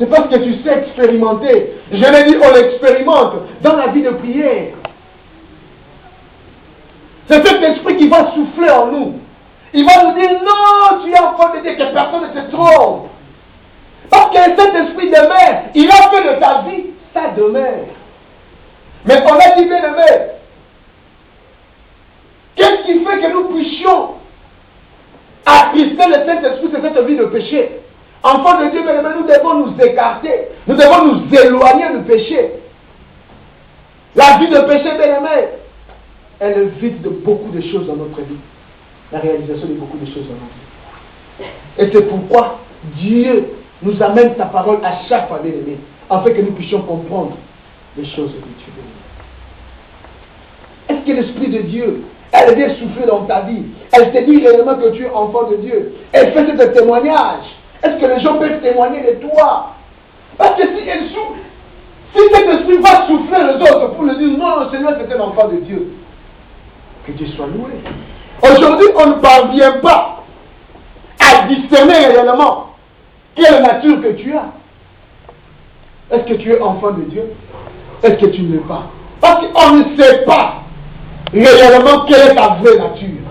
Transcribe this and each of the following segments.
C'est parce que tu sais expérimenter. Je l'ai dit, on l'expérimente dans la vie de prière. C'est cet esprit qui va souffler en nous. Il va nous dire, non, tu es enfant de Dieu, que personne ne te trompe. Parce que cet esprit de mère, il a fait de ta vie sa demeure. Mais on a dit, bien aimé, qu'est-ce qui fait que nous puissions attrister le Saint-Esprit de cette vie de péché? Enfants de Dieu, bien aimé, nous devons nous écarter. Nous devons nous éloigner du péché. La vie de péché, bien aimé, elle évite de beaucoup de choses dans notre vie. La réalisation de beaucoup de choses dans notre vie. Et c'est pourquoi Dieu nous amène sa parole à chaque fois, bien aimé, afin que nous puissions comprendre les choses que Dieu veut. Est-ce que l'Esprit de Dieu, elle vient souffler dans ta vie? Elle te dit réellement que tu es enfant de Dieu. Elle fait ce témoignage. Est-ce que les gens peuvent témoigner de toi? Parce que si elle souffle, si cet esprit va souffler les autres pour le dire, non, le Seigneur c'est un enfant de Dieu. Que Dieu soit loué. Aujourd'hui, on ne parvient pas à discerner réellement quelle nature que tu as. Est-ce que tu es enfant de Dieu? Est-ce que tu ne l'es pas? Parce qu'on ne sait pas réellement quelle est ta vraie nature.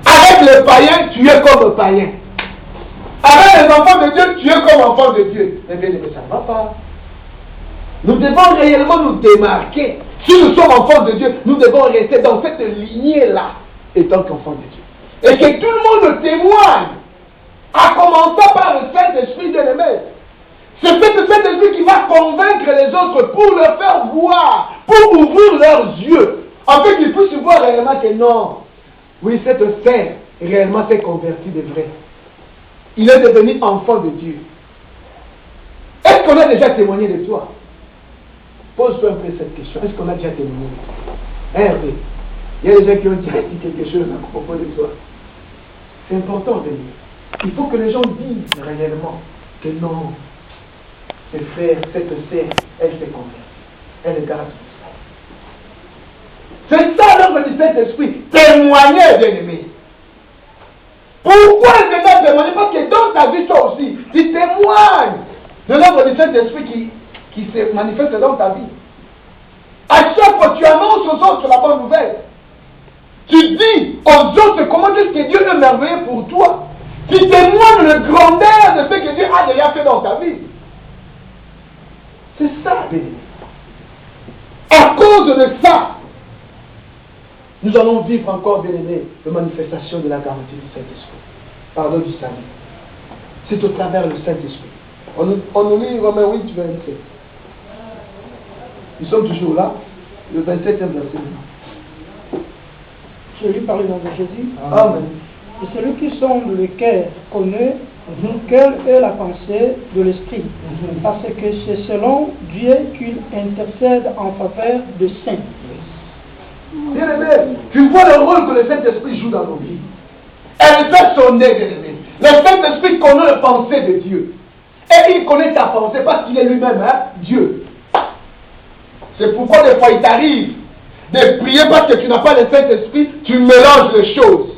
Avec les païens, tu es comme païen. Avec les enfants de Dieu, tu es comme enfant de Dieu. Mais bien, ça ne va pas. Nous devons réellement nous démarquer. Si nous sommes enfants de Dieu, nous devons rester dans cette lignée-là, étant qu'enfants de Dieu. Et que tout le monde témoigne, à commencer par le Saint-Esprit de l'aimer. C'est cet Saint-Esprit qui va convaincre les autres pour leur faire voir, pour ouvrir leurs yeux, afin qu'ils puissent voir réellement que non. Oui, cette sœur réellement s'est convertie de vrai. Il est devenu enfant de Dieu. Est-ce qu'on a déjà témoigné de toi? Pose-toi un peu cette question. Est-ce qu'on a déjà témoigné de toi? Hervé, il y a des gens qui ont déjà dit quelque chose à propos de toi. C'est important de dire. Il faut que les gens disent réellement que non, mes frères, cette sœur, elle s'est convertie. Elle garde tout ça. C'est ça l'œuvre du Saint-Esprit. Témoigner, bien-aimé. Pourquoi est-ce que tu as témoigné? Parce que dans ta vie, toi aussi, tu témoignes de l'œuvre du Saint-Esprit qui se manifeste dans ta vie. À chaque fois, tu annonces aux autres la bonne nouvelle. Tu dis aux autres comment est-ce que Dieu est merveilleux pour toi. Tu témoignes de la grandeur de ce que Dieu a déjà fait dans ta vie. C'est ça, bien-aimé. À cause de ça, nous allons vivre encore, bien-aimé, de manifestation de la garantie du Saint-Esprit. Pardon du salut. C'est au travers du Saint-Esprit. On nous lit Romains 8, 27. Nous sommes toujours là, le 27e verset. Je lis par le nom de Jésus. Amen. Et celui qui sonde le cœur connaît quelle est la pensée de l'Esprit, parce que c'est selon Dieu qu'il intercède en faveur des saints. Bien aimé, tu vois le rôle que le Saint-Esprit joue dans nos vies. Elle fait sonner, bien aimé. Le Saint-Esprit connaît les pensées de Dieu. Et il connaît ta pensée parce qu'il est lui-même, Dieu. C'est pourquoi des fois il t'arrive de prier parce que tu n'as pas le Saint-Esprit, tu mélanges les choses.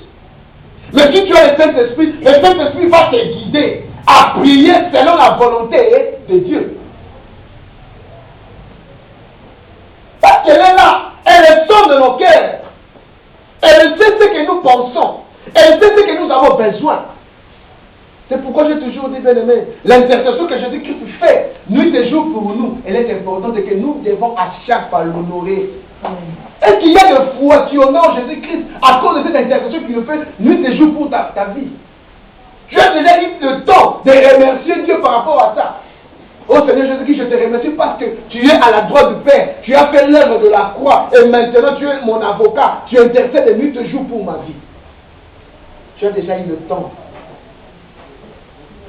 Mais si tu as le Saint-Esprit va te guider à prier selon la volonté de Dieu. Parce qu'elle est là, elle est sonde de nos cœurs. Elle sait ce que nous pensons. Elle sait ce que nous avons besoin. C'est pourquoi j'ai toujours dit, bien aimé, l'intercession que Jésus-Christ fait, nuit et jour pour nous, elle est importante et que nous devons à chaque fois l'honorer. Est-ce qu'il y a de foi qui honore Jésus-Christ à cause de cette intercession qu'il fait nuit et jour pour ta vie? Tu as déjà eu le temps de remercier Dieu par rapport à ça. Oh Seigneur Jésus-Christ, je te remercie parce que tu es à la droite du Père. Tu as fait l'œuvre de la croix et maintenant tu es mon avocat. Tu intercèdes nuit et jour pour ma vie. Tu as déjà eu le temps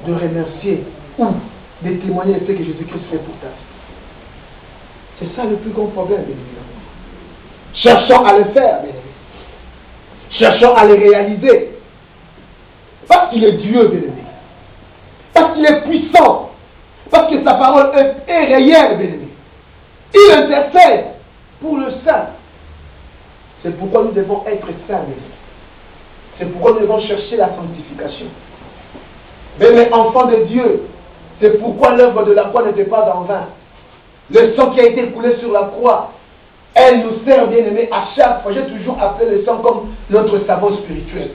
de remercier ou de témoigner de ce que Jésus-Christ fait pour ta vie. C'est ça le plus grand problème, bien évidemment. Cherchons à le faire, bien aimé. Cherchons à le réaliser. Parce qu'il est Dieu, bien aimé. Parce qu'il est puissant. Parce que sa parole est réelle, bien aimé. Il intercède pour le saint. C'est pourquoi nous devons être saints, bien aimé. C'est pourquoi nous devons chercher la sanctification. Mais enfants de Dieu, C'est pourquoi l'œuvre de la croix n'était pas en vain. Le sang qui a été coulé sur la croix, elle nous sert, bien aimé, à chaque fois. J'ai toujours appelé le sang comme notre savon spirituel.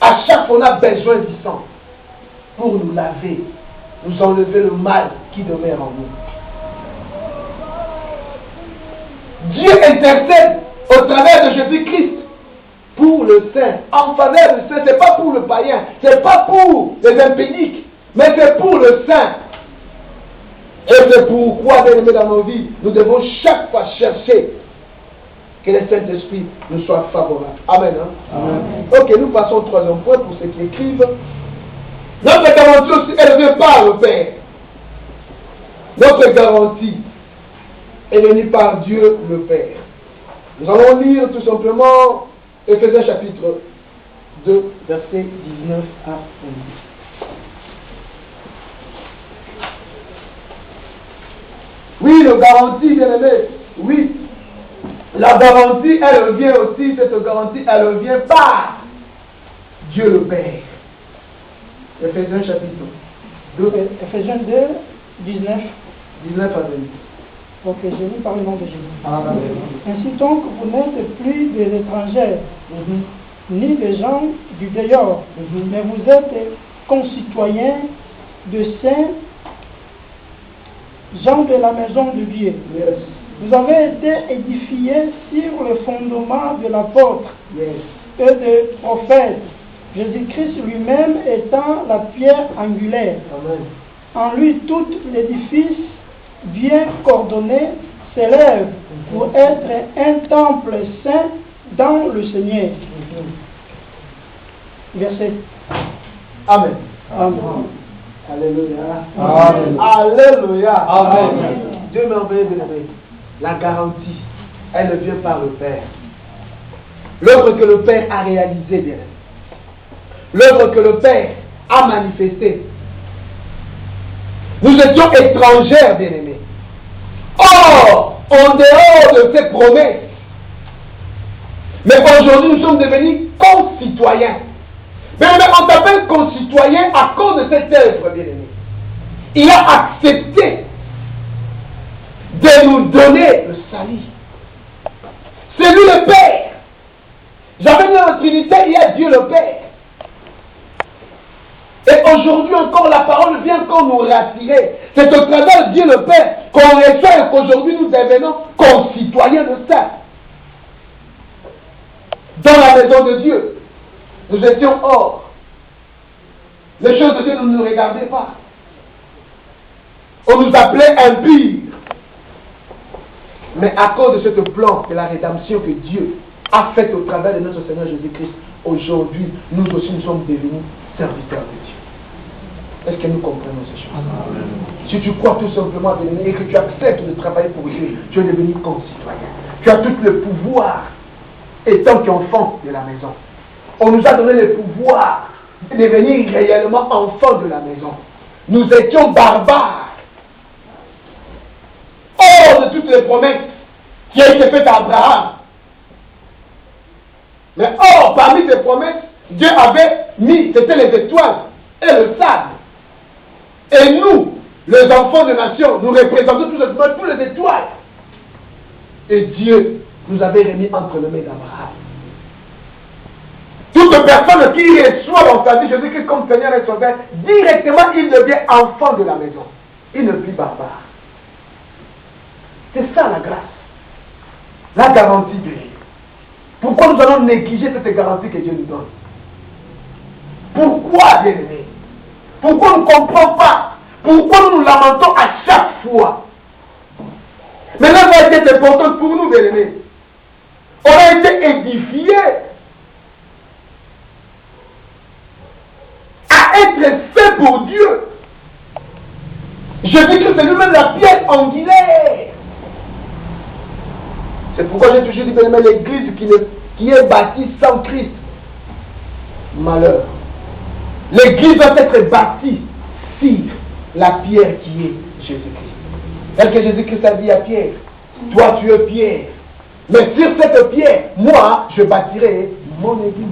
À chaque fois, on a besoin du sang pour nous laver, nous enlever le mal qui demeure en nous. Dieu intercède au travers de Jésus-Christ pour le saint, en faveur du saint. Ce n'est pas pour le païen, ce n'est pas pour les impédiques, mais c'est pour le saint. Et c'est pourquoi, bien aimé, dans nos vies, nous devons chaque fois chercher que le Saint-Esprit nous soit favorable. Amen. Hein? Amen. Ok, nous passons au troisième point pour ceux qui écrivent. Notre garantie aussi, elle vient par le Père. Notre garantie est venue par Dieu le Père. Nous allons lire tout simplement Éphésiens chapitre 2, versets 19 à 20. Oui, la garantie, bien aimé, oui. La garantie, elle vient aussi, cette garantie, elle vient par Dieu le Père. Éphésiens chapitre 2. Éphésiens 2, 19 à 20. Ok, je lis par le nom de Jésus. Amen. Ainsi donc, vous n'êtes plus des étrangers, ni des gens du dehors, mais vous êtes concitoyens de saints, gens de la maison de Dieu. Yes. Vous avez été édifiés sur le fondement de l'apôtre et des prophètes, Jésus-Christ lui-même étant la pierre angulaire. Amen. En lui, tout l'édifice bien coordonné s'élève pour être un temple saint dans le Seigneur. Verset. Amen. Amen. Alléluia. Amen. Alléluia. Amen. Dieu m'a envoyé, bien aimé. La garantie, elle vient par le Père. L'œuvre que le Père a réalisée, bien aimé. L'œuvre que le Père a manifestée. Nous étions étrangers, bien aimés. Or, en dehors de ces promesses, mais aujourd'hui nous sommes devenus concitoyens. Mais on s'appelle concitoyen à cause de cette œuvre, bien aimé. Il a accepté de nous donner le salut. C'est lui le Père. J'avais dit dans la Trinité, il y a Dieu le Père. Et aujourd'hui encore, la parole vient encore nous rassurer. C'est au travers de Dieu le Père qu'on reçoit et qu'aujourd'hui nous devenons concitoyens de ça. Dans la maison de Dieu, nous étions hors. Les choses de Dieu ne nous regardaient pas. On nous appelait impurs. Mais à cause de ce plan de la rédemption que Dieu a fait au travers de notre Seigneur Jésus-Christ, aujourd'hui, nous aussi nous sommes devenus serviteurs de Dieu. Est-ce que nous comprenons ces choses? Amen. Si tu crois tout simplement à devenir et que tu acceptes de travailler pour Dieu, tu es devenu concitoyen. Tu as tout le pouvoir étant qu'enfant de la maison. On nous a donné le pouvoir de devenir réellement enfants de la maison. Nous étions barbares. Hors de toutes les promesses qui ont été faites à Abraham. Mais or, parmi ces promesses, Dieu avait mis, c'était les étoiles et le sable. Et nous, les enfants de nation, nous représentons tous les étoiles. Et Dieu nous avait remis entre les mains d'Abraham. Toute personne qui reçoit dans sa vie Jésus-Christ comme Seigneur et Sauveur, directement il devient enfant de la maison. Il ne plus barbare. C'est ça la grâce. La garantie de Dieu. Pourquoi nous allons négliger cette garantie que Dieu nous donne? Pourquoi, bien-aimés? Pourquoi on ne comprend pas? Pourquoi nous nous lamentons à chaque fois? Mais là, ça a été important pour nous, bien-aimés. On a été édifiés à être fait pour Dieu. Je dis que c'est lui-même la pierre angulaire. C'est pourquoi j'ai toujours dit, bien-aimés, l'église qui est bâtie sans Christ, malheur. L'église doit être bâtie sur la pierre qui est Jésus-Christ. Tel que Jésus-Christ a dit à Pierre, toi tu es Pierre, mais sur cette pierre, moi je bâtirai mon église.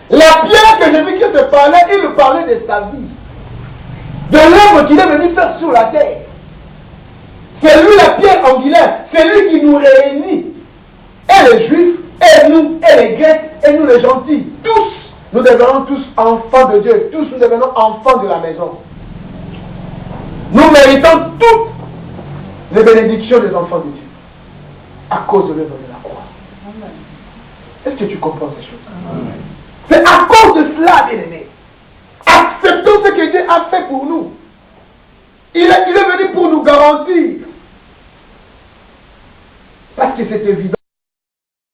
La pierre que Jésus-Christ parlait, il parlait de sa vie. De l'œuvre qu'il est venu faire sur la terre. C'est lui la pierre angulaire, c'est lui qui nous réunit. Et les juifs, et nous, et les grecs, et nous les gentils. Tous, nous devenons tous enfants de Dieu. Tous, nous devenons enfants de la maison. Nous méritons toutes les bénédictions des enfants de Dieu. À cause de l'œuvre de la croix. Est-ce que tu comprends ces choses? C'est à cause de cela, bien-aimé. Acceptons ce que Dieu a fait pour nous. Il est venu pour nous garantir. Parce que c'est évident.